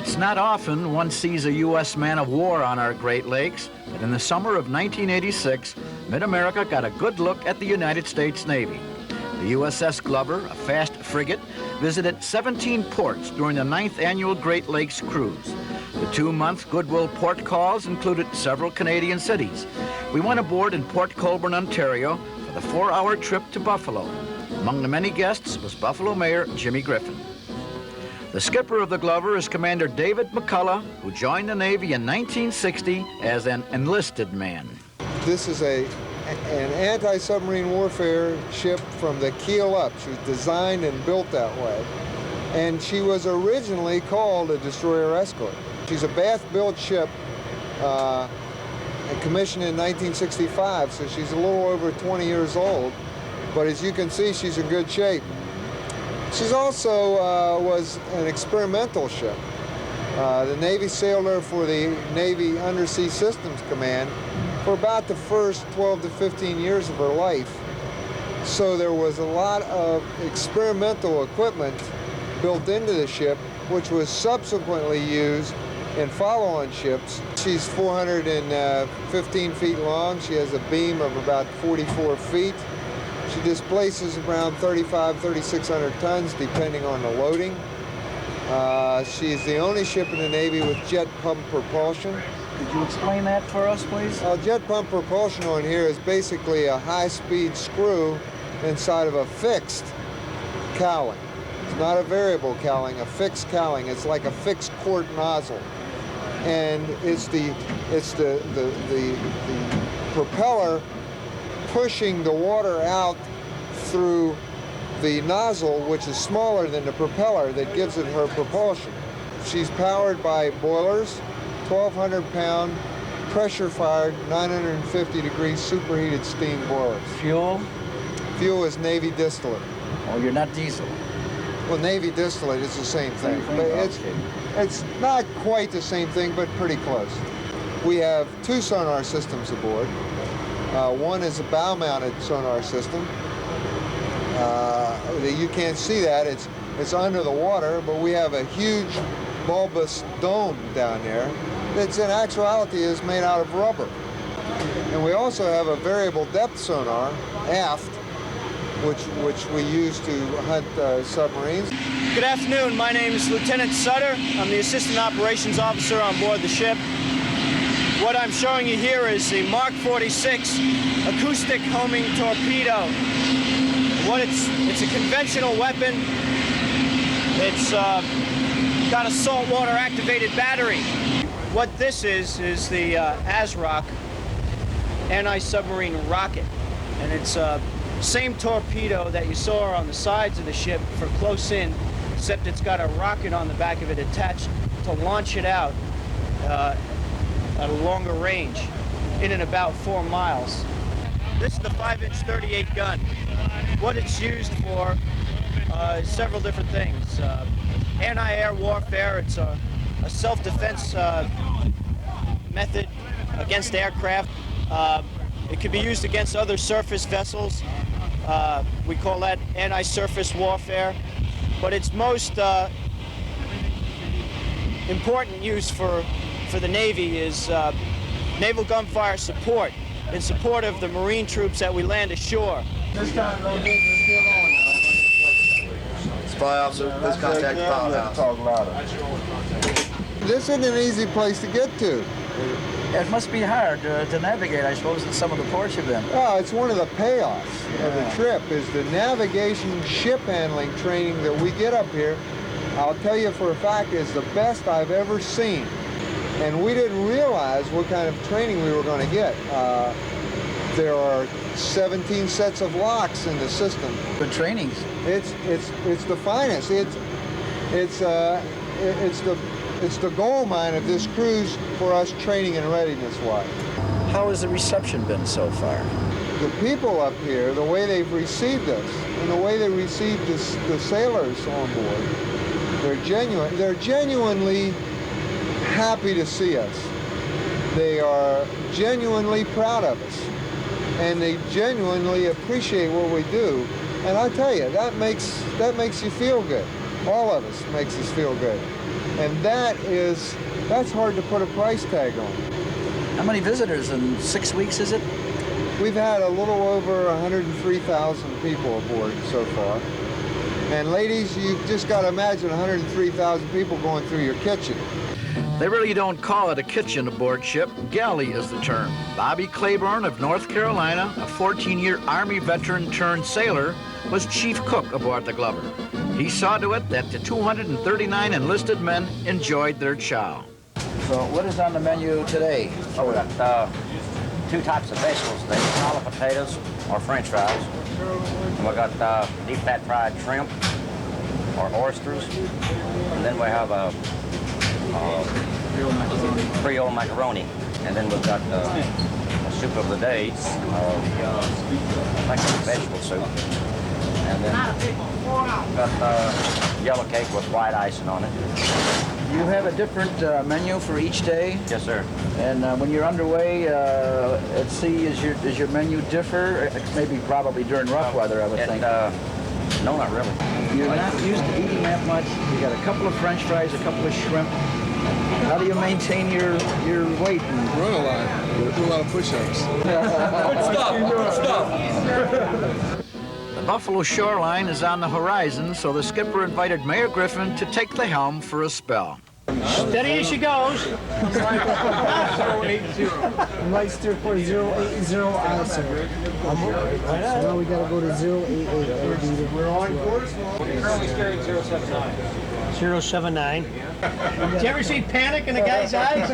It's not often one sees a U.S. man of war on our Great Lakes, but in the summer of 1986, Mid-America got a good look at the United States Navy. The USS Glover, a fast frigate, visited 17 ports during the 9th annual Great Lakes Cruise. The 2-month Goodwill port calls included several Canadian cities. We went aboard in Port Colborne, Ontario, for the 4-hour trip to Buffalo. Among the many guests was Buffalo Mayor Jimmy Griffin. The skipper of the Glover is Commander David McCullough, who joined the Navy in 1960 as an enlisted man. This is an anti-submarine warfare ship from the keel up. She was designed and built that way. And she was originally called a destroyer escort. She's a Bath-built ship, commissioned in 1965, so she's a little over 20 years old. But as you can see, she's in good shape. She's also was an experimental ship. The Navy sailed her for the Navy Undersea Systems Command for about the first 12 to 15 years of her life. So there was a lot of experimental equipment built into the ship, which was subsequently used in follow-on ships. She's 415 feet long. She has a beam of about 44 feet. She displaces around 3,600 tons, depending on the loading. She's the only ship in the Navy with jet pump propulsion. Could you explain that for us, please? Jet pump propulsion on here is basically a high-speed screw inside of a fixed cowling. It's not a variable cowling, a fixed cowling. It's like a fixed quart nozzle. And it's the propeller pushing the water out through the nozzle, which is smaller than the propeller, that gives it her propulsion. She's powered by boilers, 1,200-pound, pressure-fired, 950-degree superheated steam boilers. Fuel? Fuel is Navy distillate. Oh, you're not diesel. Well, Navy distillate is the same thing. But it's not quite the same thing, but pretty close. We have 2 sonar systems aboard. One is a bow-mounted sonar system. You can't see that, it's under the water, but we have a huge bulbous dome down there that's in actuality is made out of rubber. And we also have a variable depth sonar aft, which we use to hunt submarines. Good afternoon, my name is Lieutenant Sutter. I'm the Assistant Operations Officer on board the ship. What I'm showing you here is the Mark 46 acoustic homing torpedo. It's a conventional weapon. It's got a saltwater activated battery. What this is the ASROC anti-submarine rocket. And it's same torpedo that you saw on the sides of the ship for close in, except it's got a rocket on the back of it attached to launch it out at a longer range, in and about 4 miles. This is the 5-inch 38 gun. What it's used for is several different things. Anti-air warfare, it's a self-defense method against aircraft. It can be used against other surface vessels. We call that anti-surface warfare. But its most important use for the Navy is naval gunfire support, in support of the Marine troops that we land ashore. Spy officer, this contact pilot. This isn't an easy place to get to. It must be hard to navigate, I suppose, in some of the ports you've been. Well, it's one of the payoffs of the trip is the navigation ship handling training that we get up here. I'll tell you for a fact, is the best I've ever seen. And we didn't realize what kind of training we were going to get. There are 17 sets of locks in the system. Good trainings. It's the finest. It's the gold mine of this cruise for us training and readiness-wise. How has the reception been so far? The people up here, the way they've received us, and the way they received the sailors on board, they're genuine. They're genuinely happy to see us. They are genuinely proud of us, and they genuinely appreciate what we do. And I tell you, that makes you feel good. All of us makes us feel good. And that's hard to put a price tag on. How many visitors in 6 weeks is it? We've had a little over 103,000 people aboard so far. And ladies, you've just got to imagine 103,000 people going through your kitchen. They really don't call it a kitchen aboard ship. Galley is the term. Bobby Claiborne of North Carolina, a 14-year Army veteran turned sailor, was chief cook aboard the Glover. He saw to it that the 239 enlisted men enjoyed their chow. So what is on the menu today? Oh, we got two types of vegetables today, collard potatoes or french fries. And we got deep fat fried shrimp or oysters. And then we have a Creole macaroni. And then we've got a soup of the day, like a vegetable soup. And then we've got yellow cake with white icing on it. You have a different menu for each day? Yes, sir. And when you're underway at sea, does your menu differ? Maybe probably during rough weather, I would think. No, not really. You're not used to eating that much. You got a couple of French fries, a couple of shrimp. How do you maintain your weight? Run a lot. Do a lot of push-ups. Good stuff. The Buffalo shoreline is on the horizon, so the skipper invited Mayor Griffin to take the helm for a spell. Steady as she goes. Light steer for 080 sir. So now we gotta go to 088. We're on course. We're currently steering 079. 079. Did you ever see panic in the guy's eyes?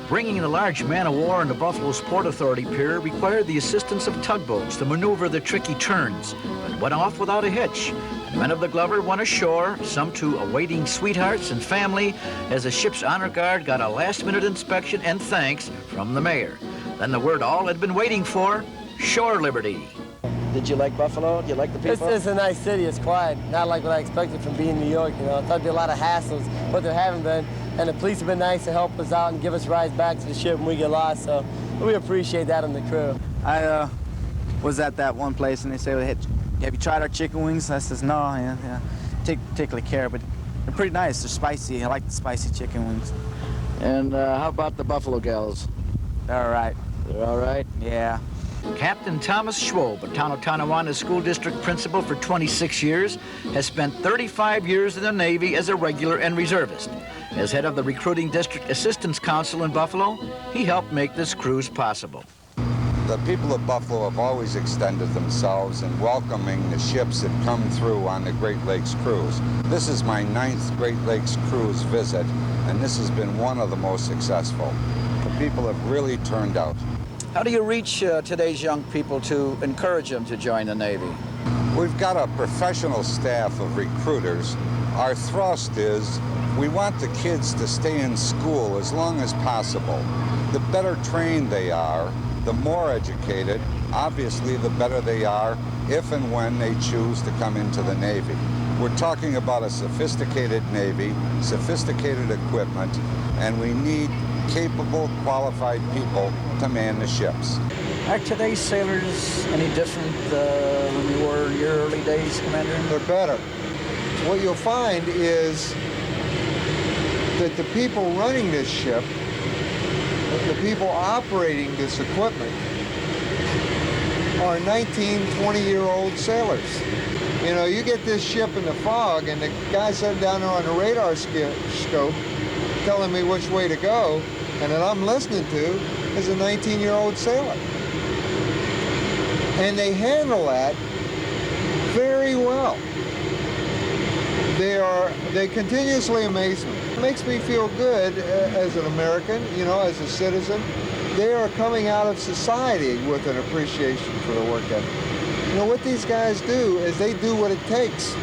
Bringing the large man-of-war into Buffalo's Port Authority pier required the assistance of tugboats to maneuver the tricky turns, but went off without a hitch. And men of the Glover went ashore, some to awaiting sweethearts and family, as the ship's honor guard got a last-minute inspection and thanks from the mayor. Then the word all had been waiting for, shore liberty. Did you like Buffalo? Did you like the people? It's a nice city. It's quiet. Not like what I expected from being in New York. You know, I thought there'd be a lot of hassles, but there haven't been. And the police have been nice to help us out and give us rides back to the ship when we get lost. So we appreciate that on the crew. I was at that one place and they say, hey, have you tried our chicken wings? I says, no, yeah. Take particular care, but they're pretty nice. They're spicy. I like the spicy chicken wings. And how about the Buffalo gals? They're all right. They're all right? Yeah. Captain Thomas Schwob, a town of Tonawanda school district principal for 26 years, has spent 35 years in the Navy as a regular and reservist. As head of the Recruiting District Assistance Council in Buffalo, he helped make this cruise possible. The people of Buffalo have always extended themselves in welcoming the ships that come through on the Great Lakes cruise. This is my 9th Great Lakes cruise visit, and this has been one of the most successful. The people have really turned out. How do you reach today's young people to encourage them to join the Navy? We've got a professional staff of recruiters. Our thrust is we want the kids to stay in school as long as possible. The better trained they are, the more educated, obviously the better they are if and when they choose to come into the Navy. We're talking about a sophisticated Navy, sophisticated equipment, and we need capable, qualified people to man the ships. Are today's sailors any different than you were in your early days, Commander? They're better. What you'll find is that the people running this ship, the people operating this equipment, are 19, 20-year-old sailors. You know, you get this ship in the fog, and the guy sitting down there on the radar scope telling me which way to go, and that I'm listening to is a 19-year-old sailor. And they handle that very well. They continuously amaze me. It makes me feel good as an American, you know, as a citizen. They are coming out of society with an appreciation for the work ethic. You know, what these guys do is they do what it takes